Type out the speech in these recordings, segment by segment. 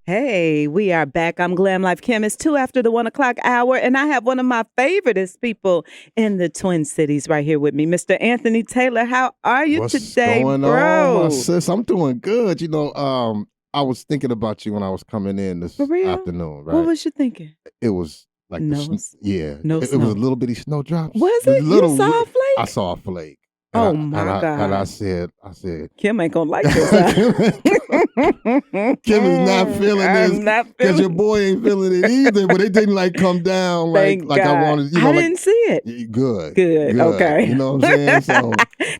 Hey, we are back. I'm Glam Life Kim. It's 2 after the 1 o'clock hour, and I have one of my favoriteest people in the Twin Cities right here with me, Mr. Anthony Taylor. How are you today, going on, my sis? I'm doing good. I was thinking about you when I was coming in this For real? afternoon, right? What was you thinking? It was like No, no it was snow. a little bitty snowdrops. Was The it? You saw a I flake? saw a flake. Oh, my And I God. said, Kim ain't gonna like this. Huh? Kim is not feeling this I'm not because your feeling boy ain't feeling it either. But it didn't like come down Thank like I God. wanted. I didn't see it. Good. Okay. You know what I'm saying? So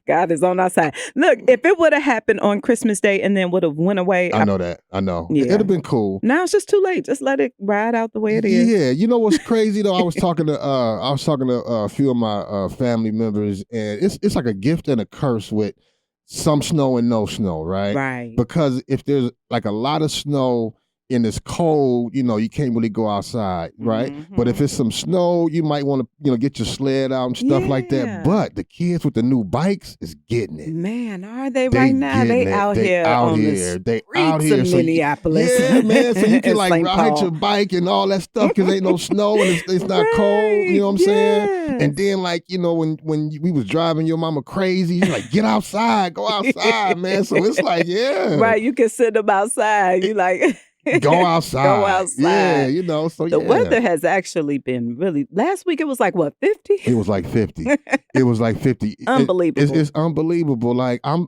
God is on our side. Look, if it would have happened on Christmas Day and then would have went away, I know that. I know. Yeah. It'd have been cool. Now it's just too late. Just let it ride out the way it is. Yeah, you know what's crazy though? I was talking to a few of my family members, and it's like a gift and a curse with some snow and no snow, right? Right. Because if there's like a lot of snow and it's cold, you can't really go outside, right? But if it's some snow, you might want to, get your sled out and stuff like Yeah. that. But the kids with the new bikes is getting it. Man, are they right now? They out here on the streets of Minneapolis. Yeah, man. So you can and like St. ride Paul. your bike and all that stuff because ain't no snow and it's not cold. You know what I'm saying? Yes. And then like, when we was driving your mama crazy, you're like, get outside, go outside, man. So it's like, yeah. Right, you can sit them outside. You like go outside. Go outside. Yeah, so the weather has actually been really. Last week it was like what, 50? It was like 50. It was like 50. Unbelievable. It's unbelievable. Like I'm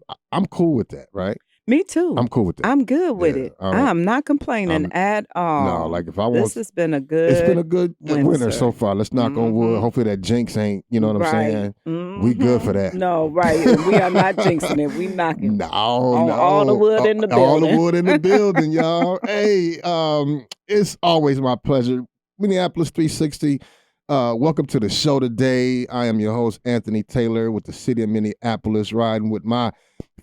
cool with that, right? Me too. I'm cool with that. I'm good with it. all right. I'm not complaining at all. No, like if I want, this has been a good. It's been a good winter so far. Let's knock on wood. Hopefully that jinx ain't. You know what I'm saying? We good for that. No, right. We are not jinxing it. We knocking. No, all the wood in the building. All the wood in the building, y'all. Hey, it's always my pleasure. Minneapolis 360. Welcome to the show today. I am your host, Anthony Taylor, with the city of Minneapolis, riding with my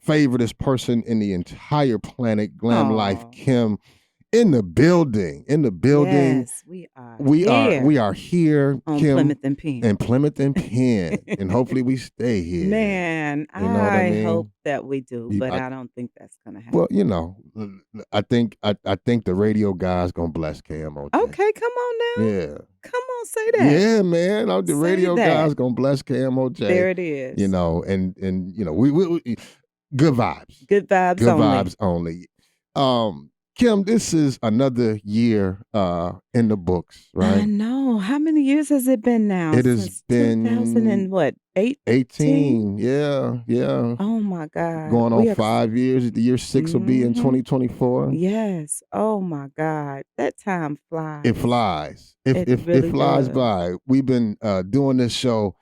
favoriteest person in the entire planet, Glam Life Kim, in the building. Yes, we are. We are here, on Kim, Plymouth and Penn. and Plymouth and Penn, and hopefully we stay here. Man, You know what I mean? hope that we do, but I don't think that's gonna happen. Well, I think the radio guy's gonna bless KMOJ. Okay, come on now. Yeah. Come on, say that. Yeah, man. The Say radio that. guy's gonna bless KMOJ. There it is. And we good vibes. Good vibes Good only. vibes only. Kim, this is another year in the books, right? I know. How many years has it been now? It has Since been 2000 and what? 18. Yeah. Oh my God. Going on 5 years. The year 6 will be in 2024. Yes. Oh my God. That time flies. It flies. It really it flies does. by. We've been doing this show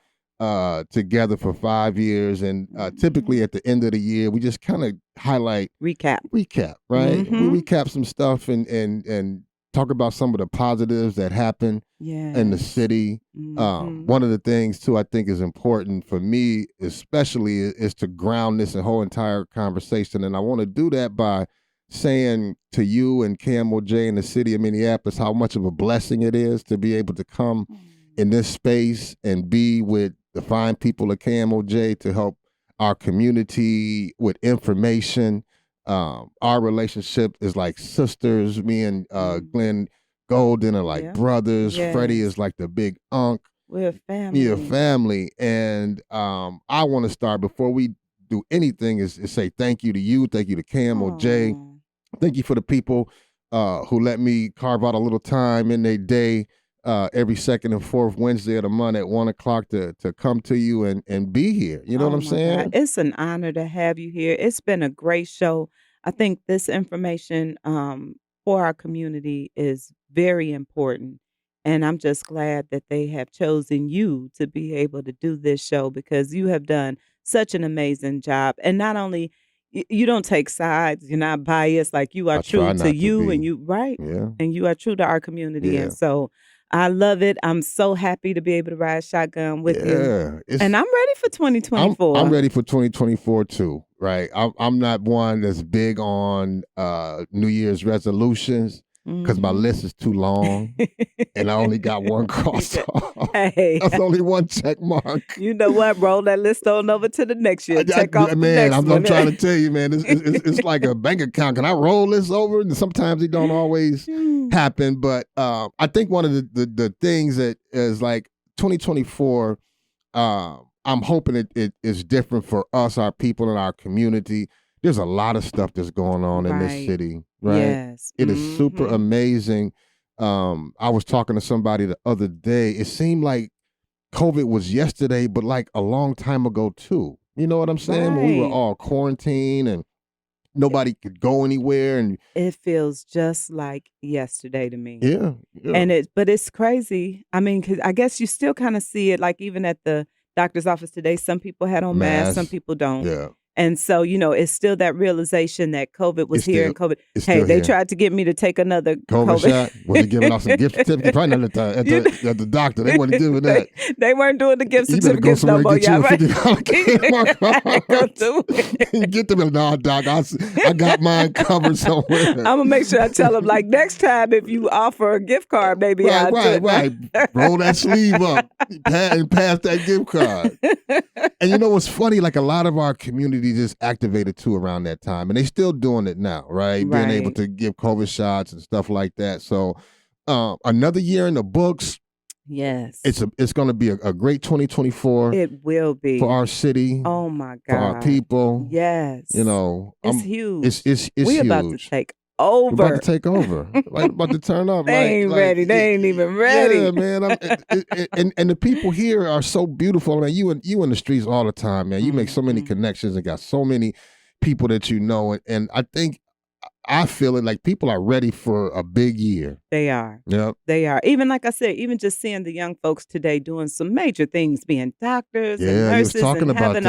together for 5 years, and typically at the end of the year, we just kind of highlight Recap, right? We recap some stuff and talk about some of the positives that happen in the city. One of the things too I think is important for me, especially, is to ground this whole entire conversation, and I want to do that by saying to you and KMOJ in the city of Minneapolis how much of a blessing it is to be able to come in this space and be with the fine people of KMOJ to help our community with information. Our relationship is like sisters. Me and Glenn Golden are like brothers. Yes. Freddie is like the big unk. We're a family. Yeah, family. And I want to start, before we do anything, is say thank you to you. Thank you to KMOJ. Aw. Thank you for the people who let me carve out a little time in their day every second and fourth Wednesday of the month at 1 o'clock to come to you and be here. You know what I'm my saying? God. It's an honor to have you here. It's been a great show. I think this information for our community is very important. And I'm just glad that they have chosen you to be able to do this show, because you have done such an amazing job. And not only you don't take sides, you're not biased, like you are I try true not to to you, be. and you Yeah. and you are true to our community. Yeah. And so I love it. I'm so happy to be able to ride shotgun with you. Yeah. And I'm ready for 2024. I'm ready for 2024 too, right? I'm not one that's big on New Year's resolutions. because my list is too long and I only got one cross off. Hey, that's only one check mark. You know what? Roll that list on over to the next year. Check off the next I'm one. trying to tell you, man, it's like a bank account. Can I roll this over? And sometimes it don't always happen. But I think one of the things that is like 2024, I'm hoping it is different for us, our people, and our community. There's a lot of stuff that's going on in this city, right? Yes. It is super amazing. I was talking to somebody the other day. It seemed like COVID was yesterday, but like a long time ago too. You know what I'm saying? When we were all quarantined and nobody could go anywhere, and it feels just like yesterday to me. Yeah. And but it's crazy. I mean, 'cause I guess you still kind of see it, like even at the doctor's office today. Some people had on masks, some people don't. Yeah. And so, it's still that realization that COVID was here and COVID. Hey, they tried to get me to take another COVID shot. Was he giving out some gift certificates? Probably not at the doctor. They weren't doing that. They weren't doing the gift certificates no more. Yeah, right. Get them. No, doc. I got mine covered somewhere. I'm gonna make sure I tell them, like, next time if you offer a gift card, maybe I'll do it. Right. Roll that sleeve up and pass that gift card. And you know what's funny? Like a lot of our community just activated too around that time, and they still doing it now, right? Being able to give COVID shots and stuff like that. So another year in the books. Yes, it's going to be a great 2024. It will be for our city. Oh my God, for our people. Yes, it's huge. It's we're huge. about to take over. We're about to take over. Like about to turn up. They ain't ready. They ain't even ready. Yeah, man. And the people here are so beautiful. Man, you in the streets all the time, man. You make so many connections and got so many people that you know. And I feel it like people are ready for a big year. They are. Yep. They are. Even like I said, even just seeing the young folks today doing some major things, being doctors and nurses and having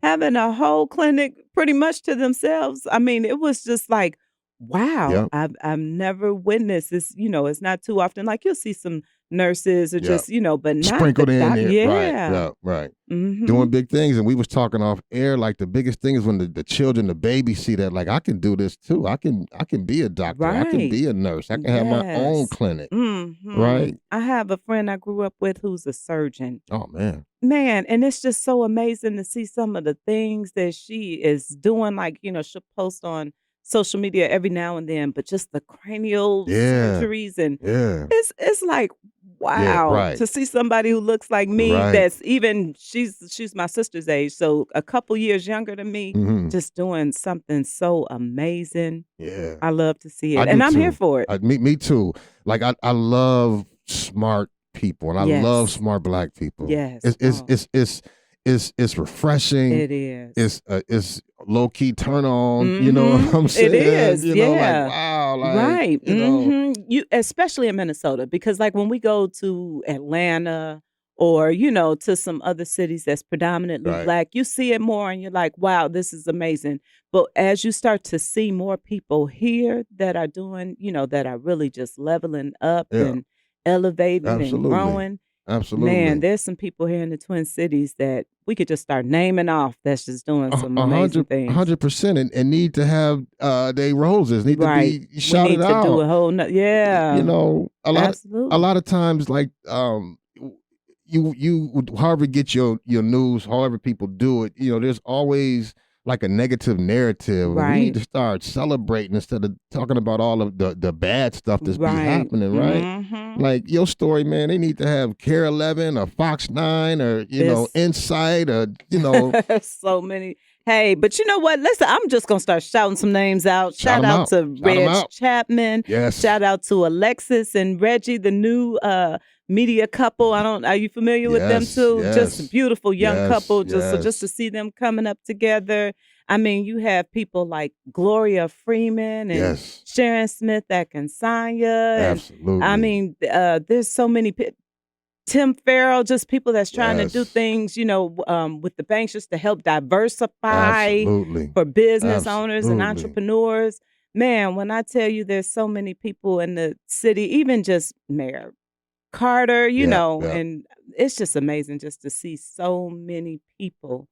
having a whole clinic pretty much to themselves. I mean, it was just like, wow. Yep. I've never witnessed this. It's not too often. Like you'll see some nurses or just, but not sprinkled in there. Yeah. Right. Doing big things. And we was talking off air, like the biggest thing is when the children, the babies see that, like, I can do this too. I can be a doctor. I can be a nurse. I can have my own clinic. Right. I have a friend I grew up with who's a surgeon. Oh, man. And it's just so amazing to see some of the things that she is doing. Like, she'll post on social media every now and then, but just the cranial surgeries and it's like, wow, to see somebody who looks like me, that's even she's my sister's age, so a couple years younger than me, just doing something so amazing. Yeah, I love to see it, and I'm here for it. Me too. Like I love smart people, and I love smart Black people. Yes, it's refreshing. It is. It's low key turn on. You know what I'm saying? It is. Like, wow. Like, right. You know, especially in Minnesota, because like when we go to Atlanta or to some other cities that's predominantly Black, you see it more, and you're like, wow, this is amazing. But as you start to see more people here that are doing, that are really just leveling up and elevating and growing. Absolutely. Man, there's some people here in the Twin Cities that we could just start naming off that's just doing some amazing things. 100%, and need to have their roses, need to be shouted out. We need to do a whole a lot of times, like you however get your news, however people do it, there's always like a negative narrative. We need to start celebrating instead of talking about all of the bad stuff that's be happening, right? Like your story, man, they need to have Care 11 or Fox 9 or, Insight or, so many. Hey, but you know what? Listen, I'm just going to start shouting some names out. Shout out to Reg Chapman. Yes. Shout out to Alexis and Reggie, the new media couple. Are you familiar with them too? Yes. Just a beautiful young couple. Just to see them coming up together. I mean, you have people like Gloria Freeman and Sharon Smith Akinsanya. Absolutely. I mean, there's so many Tim Farrell, just people that's trying to do things, with the banks just to help diversify for business owners and entrepreneurs. Man, when I tell you there's so many people in the city, even just Mayor Carter, and it's just amazing just to see so many people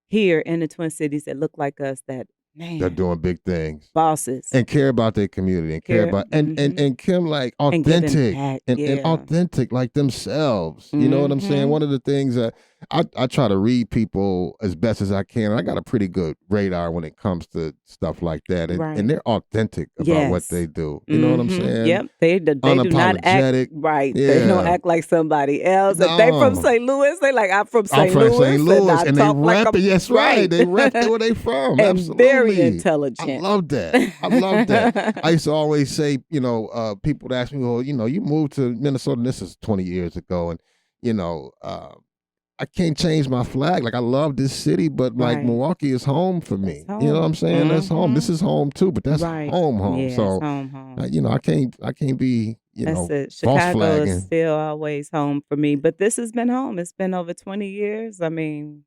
here in the Twin Cities that look like us that They're Man, doing big things bosses. and care about their community and care about and Kim like And giving authentic back, and yeah. authentic like themselves. You know what I'm saying? One of the things that I try to read people as best as I can. I got a pretty good radar when it comes to stuff like that, and they're authentic about what they do. You know what I'm saying? Yep, they do not act Unapologetic. right. Yeah. They don't act like somebody else. If they from No. St. Louis, they like I'm from I'm St. from St. Louis, Louis, and they talk like rep a it. Yes, right. They rep where they from. and Absolutely. very I intelligent. love that. I love that. I used to always say, people would ask me, well, you moved to Minnesota, and this is 20 years ago, and I can't change my flag. Like I love this city, but like Milwaukee is home for me. You know what I'm saying? That's home. This is home too, but that's home. Yeah, so it's home. I can't be That's it. false Chicago flagging. is still always home for me, but this has been home. It's been over 20 years. I mean,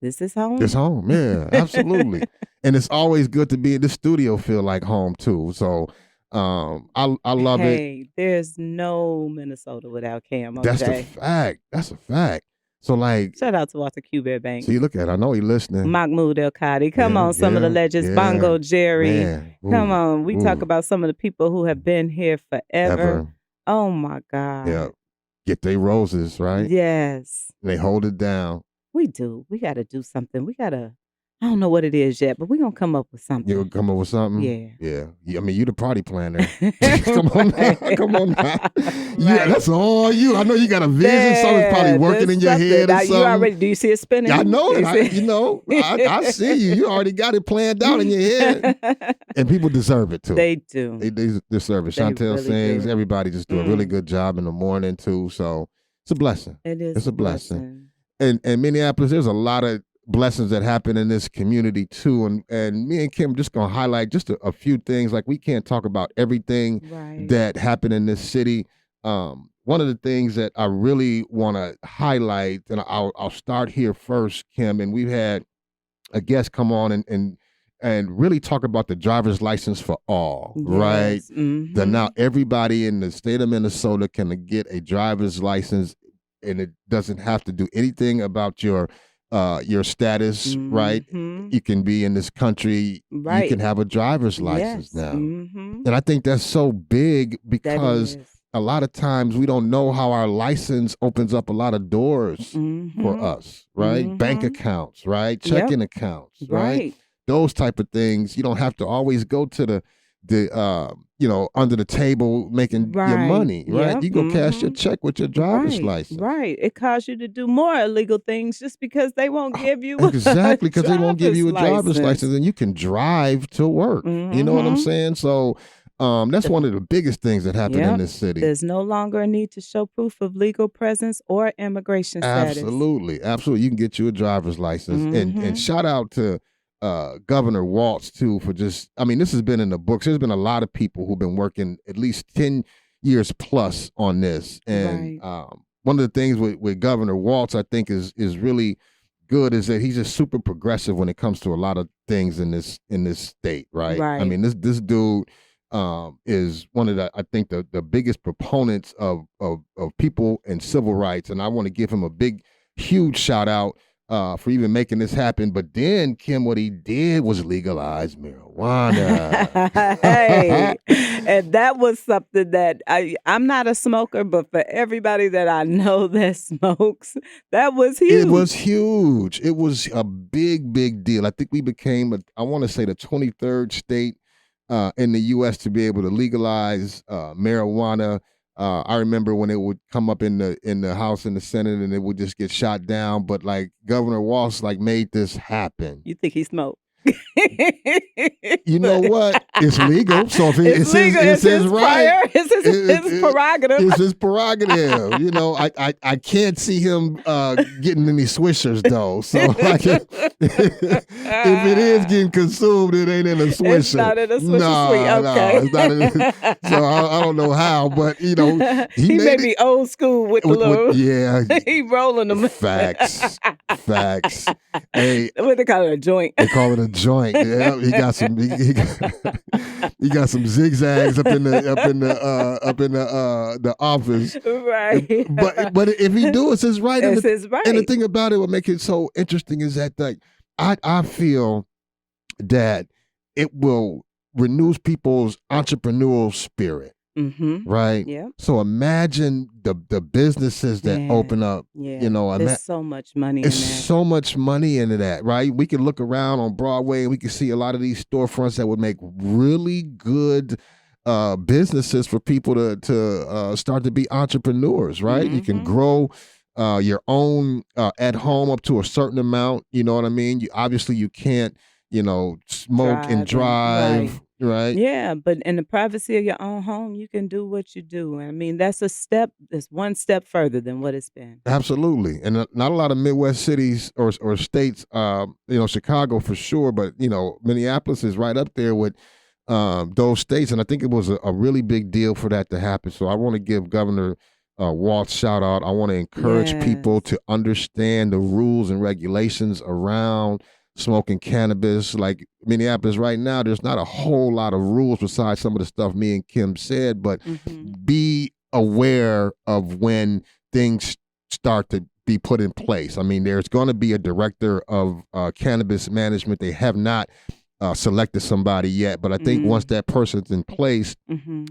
this is home. It's home, yeah, absolutely. And it's always good to be in the studio. Feel like home too. So I love it. Hey, there's no Minnesota without KMOJ. That's the fact. That's a fact. So like, shout out to Walter Q. Banks. So you look at it, I know he's listening. Mahmoud El Khadi. Come on, some of the legends. Bongo Jerry. Come on. We talk about some of the people who have been here forever. Oh my God. Yeah. Get their roses, right? Yes. They hold it down. We do. We gotta do something. I don't know what it is yet, but we're going to come up with something. You'll come up with something? Yeah. I mean, you the party planner. Come on now. Come on now. Yeah, that's all you. I know you got a vision. Something's probably working in your head or something. Do you see it spinning? Yeah, I know it. I see you. You already got it planned out in your head. And people deserve it, too. They do. They deserve it. Chantel really sings. Do. Everybody just do a really good job in the morning, too. So it's a blessing. It is. It's a blessing. And Minneapolis, there's a lot of blessings that happen in this community too, and me and Kim just gonna highlight just a few things. Like we can't talk about everything that happened in this city. One of the things that I really want to highlight, and I'll start here first, Kim. And we've had a guest come on and really talk about the driver's license for all, right? That now everybody in the state of Minnesota can get a driver's license, and it doesn't have to do anything about your status, right? You can be in this country, you can have a driver's license now. And I think that's so big because a lot of times we don't know how our license opens up a lot of doors for us, right? Bank accounts, right? Checking accounts, right? Those type of things. You don't have to always go to the under the table making your money, right? You go cash your check with your driver's license. Right. It caused you to do more illegal things just because they won't give you exactly, because they won't give you a driver's license, and you can drive to work. You know what I'm saying? So that's one of the biggest things that happen in this city. There's no longer a need to show proof of legal presence or immigration status. Absolutely. You can get you a driver's license. And shout out to Governor Walz too for this has been in the books. There's been a lot of people who've been working at least 10 years plus on this. And one of the things with Governor Walz I think is really good is that he's just super progressive when it comes to a lot of things in this state, right? I mean, this dude is one of the biggest proponents of people and civil rights, and I want to give him a huge shout out for even making this happen. But then, Kim, what he did was legalize marijuana. Hey, and that was something that I'm not a smoker, but for everybody that I know that smokes, that was huge. It was huge. It was a big deal. I think we became, I want to say, the 23rd state in the U.S. to be able to legalize marijuana. I remember when it would come up in the House and the Senate, and it would just get shot down. But like Governor Walz made this happen. You think he smoked? You know what? It's legal. So if it's his right, it's his prerogative. It's his prerogative. You know, I can't see him getting any swishers though. So like, if it is getting consumed, it ain't in a swisher. It's not in a swisher suite. Okay. It's not so I don't know how, but you know, he may be old school with the little. Yeah, he rolling them. Facts. Hey, what they call it, a joint? They call it a joint. Yeah, he got some. He got some zigzags up in the office. Right. But if he do, it's his right. It's his right. And the thing about it, what makes it so interesting is that I feel that it will renews people's entrepreneurial spirit. Right. Yeah. So imagine the businesses that open up. Yeah. There's so much money in that. So much money into that, right? We can look around on Broadway and we can see a lot of these storefronts that would make really good businesses for people to start to be entrepreneurs, right? You can grow your own at home up to a certain amount. You know what I mean? You can't, smoke and drive. Right. Yeah, but in the privacy of your own home, you can do what you do. I mean, that's one step further than what it's been. Absolutely. And not a lot of Midwest cities or states, Chicago for sure, but, Minneapolis is right up there with those states. And I think it was a really big deal for that to happen. So I want to give Governor Walz shout out. I want to encourage people to understand the rules and regulations around smoking cannabis. Like Minneapolis right now, there's not a whole lot of rules besides some of the stuff me and Kim said, but be aware of when things start to be put in place. I mean, there's going to be a director of cannabis management. They have not selected somebody yet, but I think once that person's in place,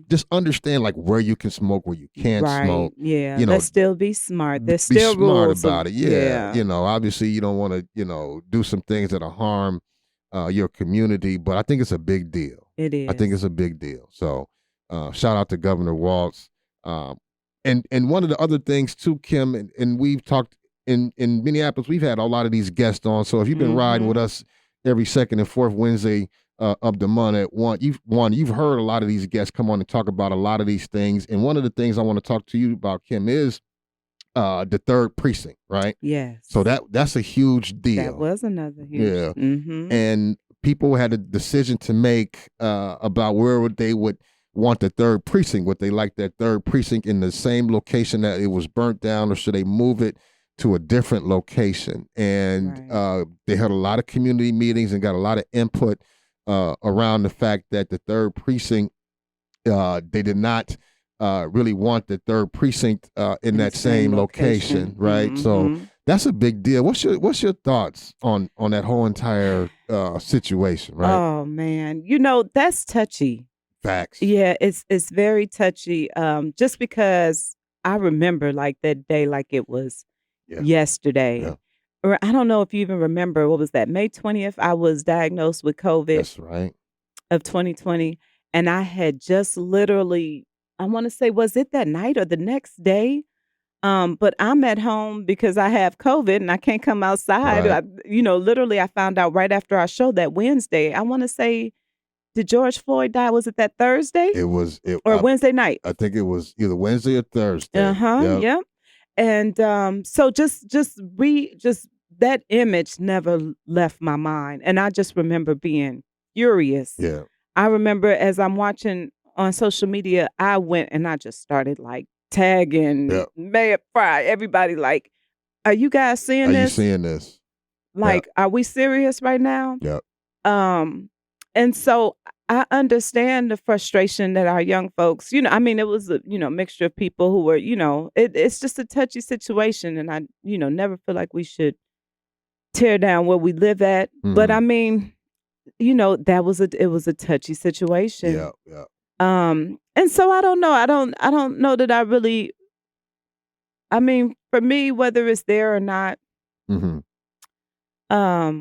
just understand like where you can smoke, where you can't smoke. Yeah, let's still be smart. There's still rules about it. Yeah, obviously you don't want to do some things that'll harm your community, but I think it's a big deal. It is. I think it's a big deal. So shout out to Governor Walz. And one of the other things too, Kim, and we've talked in Minneapolis, we've had a lot of these guests on. So if you've been riding with us every second and fourth Wednesday of the month at you've heard a lot of these guests come on and talk about a lot of these things. And one of the things I want to talk to you about, Kim, is the third precinct, right? Yes. So that's a huge deal. That was another huge. Yeah. And people had a decision to make about where they would want the third precinct. Would they like that third precinct in the same location that it was burnt down, or should they move it to a different location? And they had a lot of community meetings and got a lot of input around the fact that the third precinct, they did not really want the third precinct in that same location, right? So that's a big deal. What's your thoughts on that whole entire situation, right? Oh man, that's touchy. Facts. Yeah, it's very touchy. Just because I remember like that day like it was yesterday. Yeah. Or I don't know if you even remember, what was that, May 20th? I was diagnosed with COVID. That's right. Of 2020. And I had just literally, I want to say, was it that night or the next day? But I'm at home because I have COVID and I can't come outside. Right. Literally I found out right after our show that Wednesday. I want to say, did George Floyd die? Was it that Thursday? Or Wednesday night? I think it was either Wednesday or Thursday. Yep. And so just that image never left my mind. And I just remember being furious. Yeah. I remember as I'm watching on social media, I went and I just started like tagging Mayor Fry, everybody like, are you guys seeing this? Are you seeing this? Like, are we serious right now? Yep. And so I understand the frustration that our young folks, it was a, mixture of people who were, it's just a touchy situation. And I, never feel like we should tear down where we live at. But I mean, it was a touchy situation. Yeah. And so I don't know. I don't know that I really, for me, whether it's there or not, I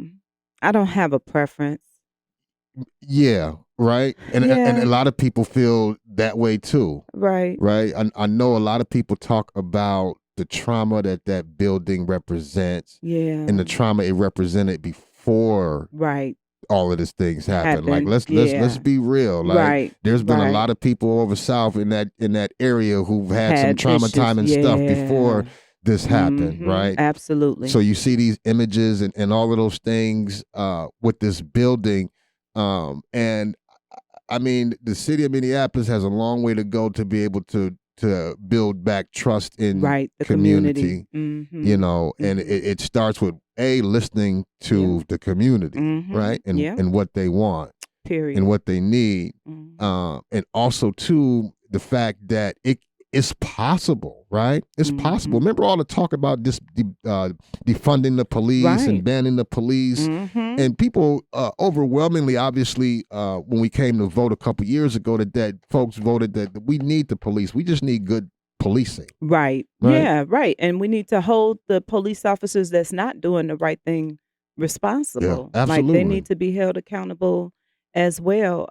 don't have a preference. Yeah, right. And a lot of people feel that way too. Right. Right. I know a lot of people talk about the trauma that building represents. Yeah. And the trauma it represented before all of these things happen. Like let's be real. Like there's been a lot of people over south in that area who've had some trauma time and stuff before this happened, right? Absolutely. So you see these images and all of those things with this building. And I mean, the city of Minneapolis has a long way to go to be able to build back trust in the community. And it starts with listening to the community, right? And what they want. Period. And what they need. And also too, the fact that it's possible, right? It's possible. Remember all the talk about this defunding the police and banning the police, and people overwhelmingly, obviously, when we came to vote a couple years ago, that folks voted that we need the police. We just need good policing. Right. Yeah, right. And we need to hold the police officers that's not doing the right thing responsible. Yeah, absolutely. Like they need to be held accountable as well.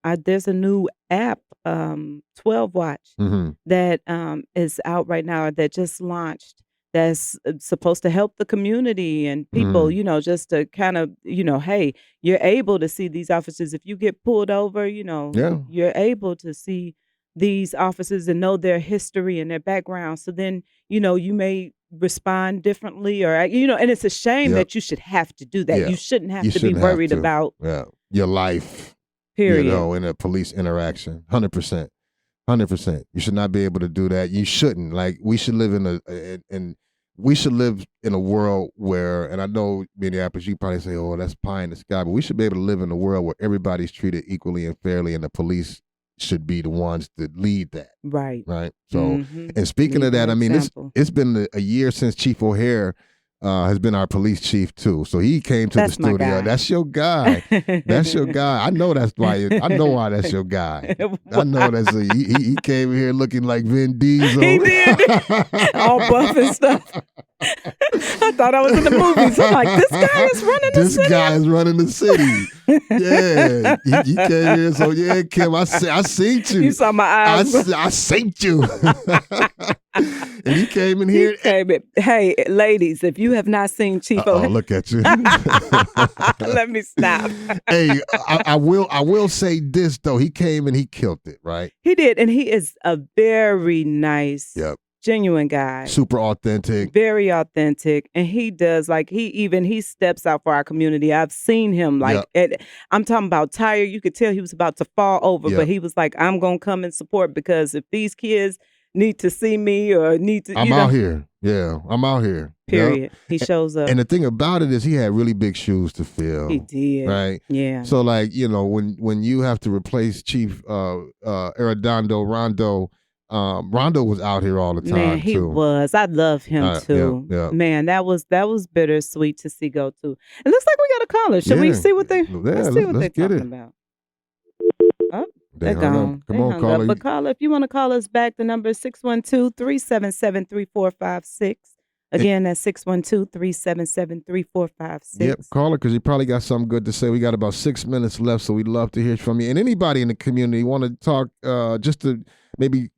There's a new app, 12 Watch, that is out right now that just launched. That's supposed to help the community and people, just to kind of, hey, you're able to see these officers. If you get pulled over, you're able to see these officers and know their history and their background. So then, you may respond differently or, and it's a shame that you should have to do that. Yeah. You shouldn't have to be worried about your life, period. In a police interaction. 100%. 100%. You should not be able to do that. You shouldn't. Like, we should live in a world where, and I know Minneapolis, you probably say, oh, that's pie in the sky, but we should be able to live in a world where everybody's treated equally and fairly, and the police should be the ones that lead that. Right. So, and speaking of that, I mean, it's been a year since Chief O'Hare has been our police chief too. So he came to the studio. That's your guy. That's your guy. I know that's why. I know why that's your guy. I know he came here looking like Vin Diesel. He did. All buff and stuff. I thought I was in the movies. I'm like, this guy is running the city. This guy is running the city. Yeah. He came here. So yeah, Kim, I seen you. You saw my eyes. I seen you. And he came in here. Hey, ladies, if you have not seen Chief O'Hare. Oh, look at you. Let me stop. Hey, I will say this, though. He came and he killed it, right? He did. And he is a very nice, genuine guy. Super authentic. Very authentic. And he does, like, he steps out for our community. I've seen him, like, I'm talking about tired. You could tell he was about to fall over, but he was like, I'm going to come and support, because if these kids need to see me or need to, I'm out here. Yeah, I'm out here. Period. Yep. He shows up. And the thing about it is he had really big shoes to fill. He did. Right? Yeah. So, like, when you have to replace Chief Arredondo Rondo, Rondo was out here all the time. Man, he was. I love him too. Yeah. Man, that was bittersweet to see go too. It looks like we got a caller. Should we see what let's see what they're talking about? Oh, they're gone. Come on, caller. But caller, if you want to call us back, the number is 612-377-3456. Again, that's 612-377-3456. Yep, caller, because you probably got something good to say. We got about 6 minutes left, so we'd love to hear from you. And anybody in the community want to talk, just to maybe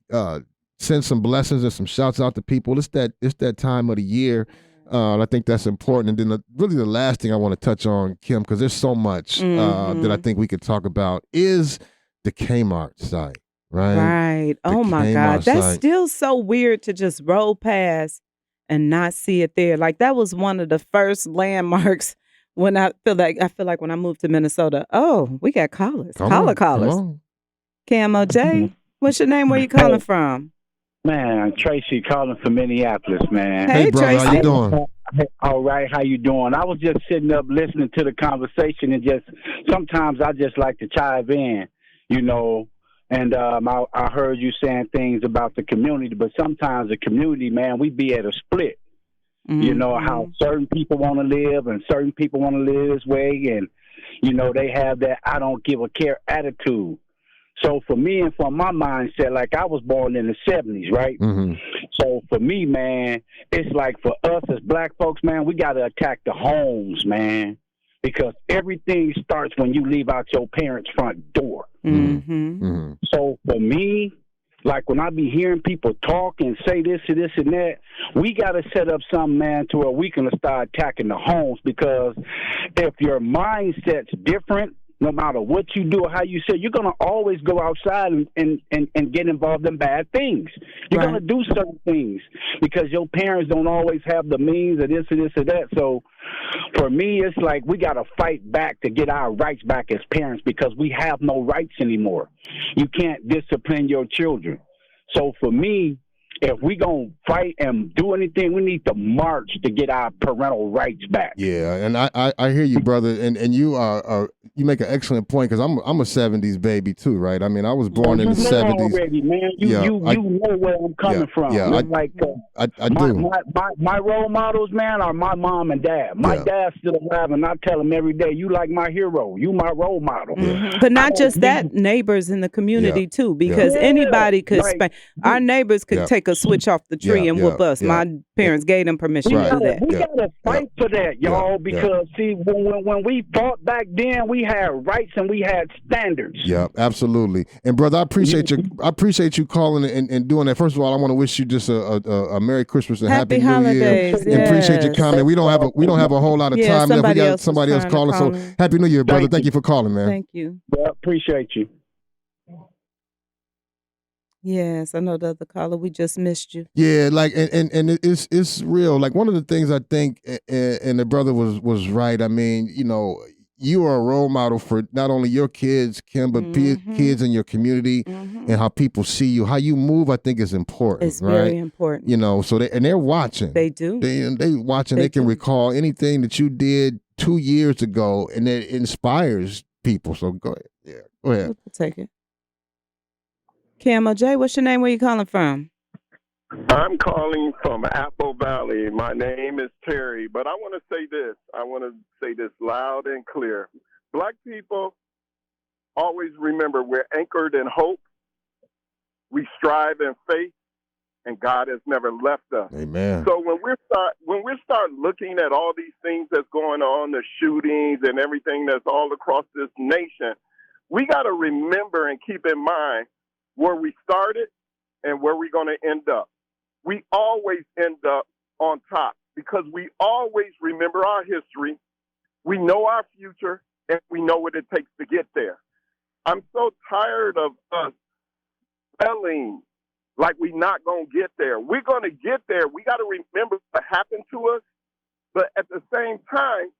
send some blessings and some shouts out to people. It's that time of the year. I think that's important. And then really the last thing I want to touch on, Kim, because there's so much that I think we could talk about, is the Kmart site, right? Right. Oh, my God. That's still so weird to just roll past and not see it there. Like, that was one of the first landmarks when I feel like when I moved to Minnesota. Oh, we got callers. Callers. KMOJ, what's your name? Where you calling from? Man, Tracy calling from Minneapolis, man. Hey brother, Tracy. how you doing? All right, how you doing? I was just sitting up listening to the conversation, and just sometimes I just like to chive in, and I heard you saying things about the community, but sometimes the community, man, we be at a split. How certain people want to live and certain people want to live this way, and they have that I don't give a care attitude. So for me and for my mindset, like, I was born in the 70s, right? Mm-hmm. So for me, man, it's like for us as black folks, man, we got to attack the homes, man, because everything starts when you leave out your parents' front door. Mm-hmm. Mm-hmm. So for me, like, when I be hearing people talk and say this and this and that, we got to set up something, man, to where we can start attacking the homes, because if your mindset's different, no matter what you do or how you say, you're going to always go outside and get involved in bad things. You're going to do certain things because your parents don't always have the means of this or this or that. So for me, it's like we got to fight back to get our rights back as parents, because we have no rights anymore. You can't discipline your children. So for me, if we gonna fight and do anything, we need to march to get our parental rights back. Yeah, and I hear you, brother, and you are you make an excellent point because I'm a '70s baby too, right? I mean, I was born in the '70s. Already, man. You know where I'm coming from. Yeah, I do. My role models, man, are my mom and dad. My dad's still alive, and I tell him every day, "You like my hero. You my role model." But not just that, neighbors in the community too, because anybody could. Our neighbors could take a switch off the tree and whoop us. My parents gave them permission to do that. We gotta fight for that, y'all, because see, when we fought back then, we had rights and we had standards. Yeah, absolutely. And brother, I appreciate you. I appreciate you calling and doing that. First of all, I want to wish you just a Merry Christmas and Happy New Year. Yes. And appreciate your comment. We don't have a whole lot of time left. We got somebody else calling. So Happy New Year, brother. Thank you for calling, man. Thank you. Well, appreciate you. Yes, I know the other caller. We just missed you. Yeah, like and it's real. Like one of the things I think, and the brother was right. I mean, you know, you are a role model for not only your kids, Kim, but kids in your community and how people see you. How you move, I think, is important. It's very important. You know, so they're watching. They do. They watching. They can recall anything that you did 2 years ago, and it inspires people. So go ahead. Yeah, go ahead. We'll take it. KMOJ, what's your name? Where you calling from? I'm calling from Apple Valley. My name is Terry, but I want to say this. I want to say this loud and clear. Black people always remember we're anchored in hope. We strive in faith, and God has never left us. Amen. So when we start looking at all these things that's going on, the shootings and everything that's all across this nation, we got to remember and keep in mind where we started and where we're going to end up. We always end up on top because we always remember our history. We know our future, and we know what it takes to get there. I'm so tired of us telling like we're not going to get there. We're going to get there. We got to remember what happened to us, but at the same time,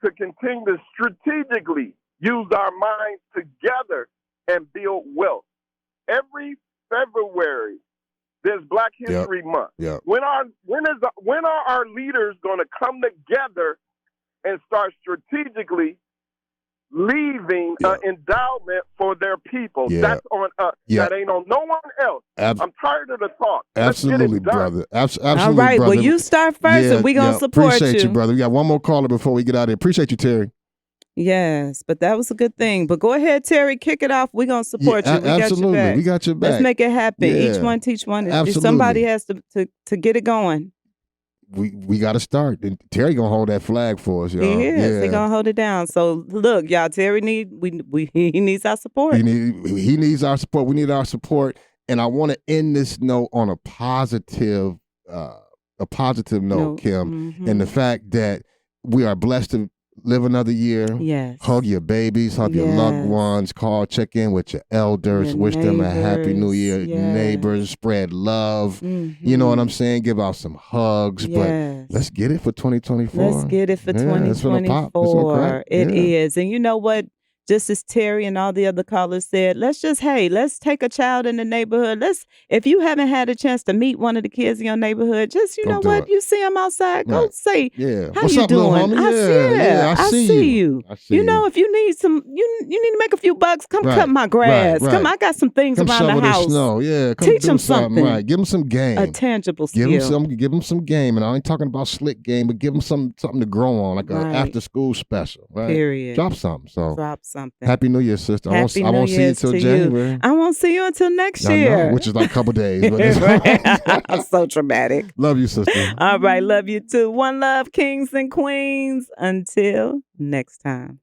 to continue to strategically use our minds together and build wealth. Every February, there's Black History Month. Yep. When are our leaders going to come together and start strategically leaving an endowment for their people? That's on us. That ain't on no one else. I'm tired of the talk. Absolutely, brother. Absolutely, all right, brother. well, you start first, and we're going to support Appreciate you, brother. We got one more caller before we get out of here. Appreciate you, Terry. Yes, but that was a good thing. But go ahead, Terry, kick it off. We're going to support you. We absolutely. got your back. We got your back. Let's make it happen. Yeah. Each one teach one. Absolutely. Somebody has to get it going. We got to start. And Terry going to hold that flag for us, y'all. He is. He going to hold it down. So, look, y'all, Terry he needs our support. He needs our support. We need our support. And I want to end this note on a positive note, Kim, and the fact that we are blessed to live another year. Yes. Hug your babies, hug your loved ones, call, check in with your elders, wish them a happy new year. Neighbors, spread love. You know what I'm saying? Give out some hugs. But let's get it for 2024. Let's get it for 2024. It is. And you know what? Just as Terry and all the other callers said, let's take a child in the neighborhood. If you haven't had a chance to meet one of the kids in your neighborhood, just, you know what, you see them outside, go say, how What's you up, doing? little homie? I see you. You know, if you need you need to make a few bucks, come cut my grass. Come, I got some things around the house. Snow. Come teach them something. Right. Give them some game. A tangible skill. Give them some game. And I ain't talking about slick game, but give them something to grow on, like an after school special. Right? Period. Drop something. So drop something. Happy New Year, sister. I won't see you until January. I won't see you until next year. Which is like a couple days. But so traumatic. Love you, sister. All right. Love you too. One love, kings and queens. Until next time.